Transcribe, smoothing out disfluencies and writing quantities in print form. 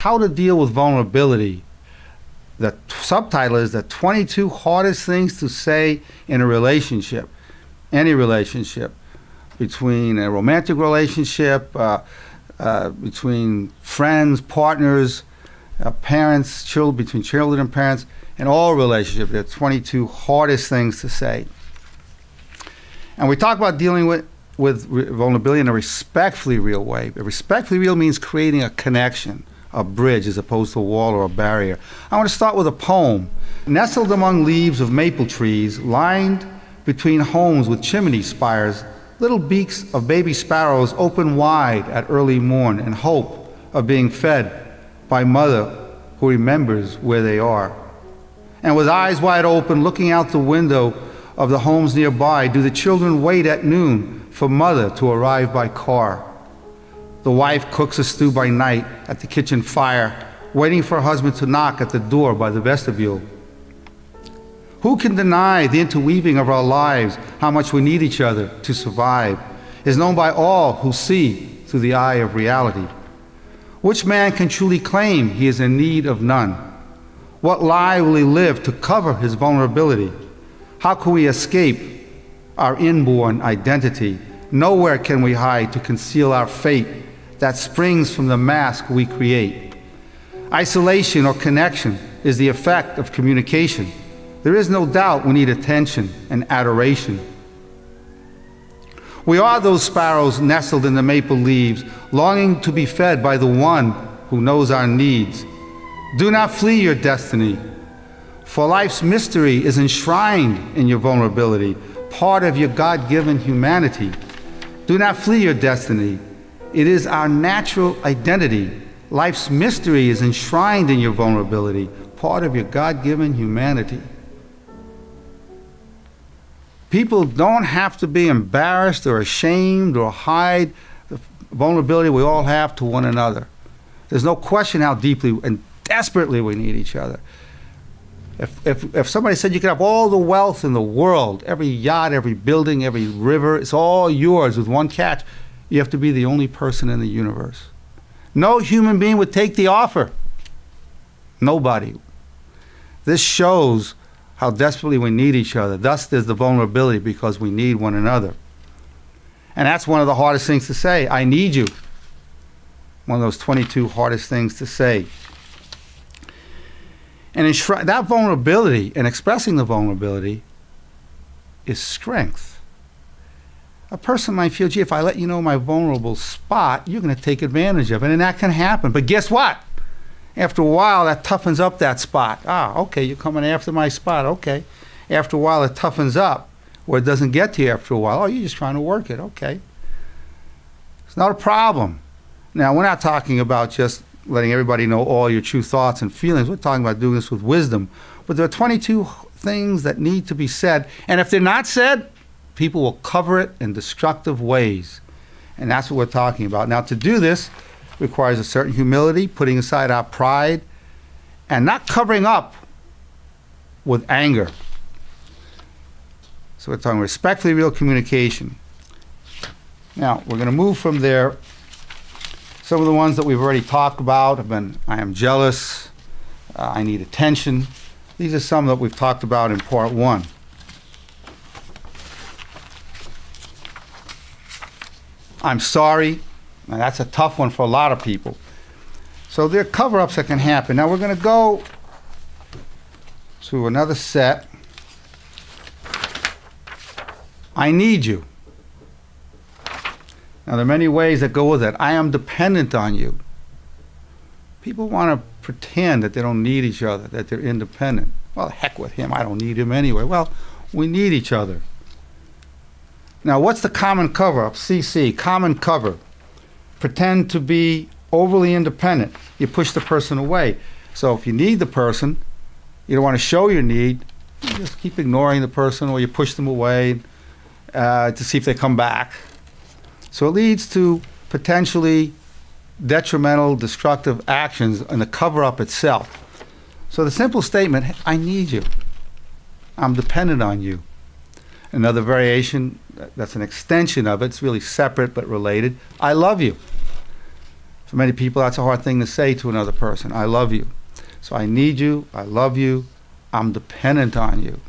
How to deal with vulnerability. The subtitle is the 22 hardest things to say in a relationship, any relationship, between a romantic relationship, between friends, partners, parents, children, between children and parents, in all relationships. There are 22 hardest things to say. And we talk about dealing with vulnerability in a respectfully real way. A respectfully real means creating a connection, a bridge, as opposed to a wall or a barrier. I want to start with a poem. Nestled among leaves of maple trees, lined between homes with chimney spires, little beaks of baby sparrows open wide at early morn in hope of being fed by mother who remembers where they are. And with eyes wide open, looking out the window of the homes nearby, do the children wait at noon for mother to arrive by car. The wife cooks a stew by night at the kitchen fire, waiting for her husband to knock at the door by the vestibule. Who can deny the interweaving of our lives, how much we need each other to survive, is known by all who see through the eye of reality. Which man can truly claim he is in need of none? What lie will he live to cover his vulnerability? How can we escape our inborn identity? Nowhere can we hide to conceal our fate that springs from the mask we create. Isolation or connection is the effect of communication. There is no doubt we need attention and adoration. We are those sparrows nestled in the maple leaves, longing to be fed by the one who knows our needs. Do not flee your destiny, for life's mystery is enshrined in your vulnerability, part of your God-given humanity. Do not flee your destiny. It is our natural identity. Life's mystery is enshrined in your vulnerability, part of your God-given humanity. People don't have to be embarrassed or ashamed or hide the vulnerability we all have to one another. There's no question how deeply and desperately we need each other. If somebody said you could have all the wealth in the world, every yacht, every building, every river, it's all yours with one catch, you have to be the only person in the universe. No human being would take the offer. Nobody. This shows how desperately we need each other. Thus, there's the vulnerability, because we need one another. And that's one of the hardest things to say. I need you. One of those 22 hardest things to say. And that vulnerability, and expressing the vulnerability, is strength. A person might feel, gee, if I let you know my vulnerable spot, you're going to take advantage of it, and that can happen. But guess what? After a while, that toughens up that spot. Ah, okay, you're coming after my spot, okay. After a while, it toughens up, or it doesn't get to you after a while. Oh, you're just trying to work it, okay. It's not a problem. Now, we're not talking about just letting everybody know all your true thoughts and feelings. We're talking about doing this with wisdom. But there are 22 things that need to be said, and if they're not said, people will cover it in destructive ways. And that's what we're talking about. Now, to do this requires a certain humility, putting aside our pride, and not covering up with anger. So we're talking respectfully real communication. Now, we're going to move from there. Some of the ones that we've already talked about have been, I am jealous, I need attention. These are some that we've talked about in part one. I'm sorry. Now, that's a tough one for a lot of people. So there are cover-ups that can happen. Now we're going to go to another set. I need you. Now, there are many ways that go with it. I am dependent on you. People want to pretend that they don't need each other, that they're independent. Well, heck with him. I don't need him anyway. Well, we need each other. Now, what's the common cover-up? CC, common cover. Pretend to be overly independent. You push the person away. So if you need the person, you don't want to show your need, you just keep ignoring the person, or you push them away to see if they come back. So it leads to potentially detrimental, destructive actions in the cover-up itself. So the simple statement, I need you. I'm dependent on you. Another variation, that's an extension of it, it's really separate but related. I love you. For many people, that's a hard thing to say to another person. I love you. So I need you. I love you. I'm dependent on you.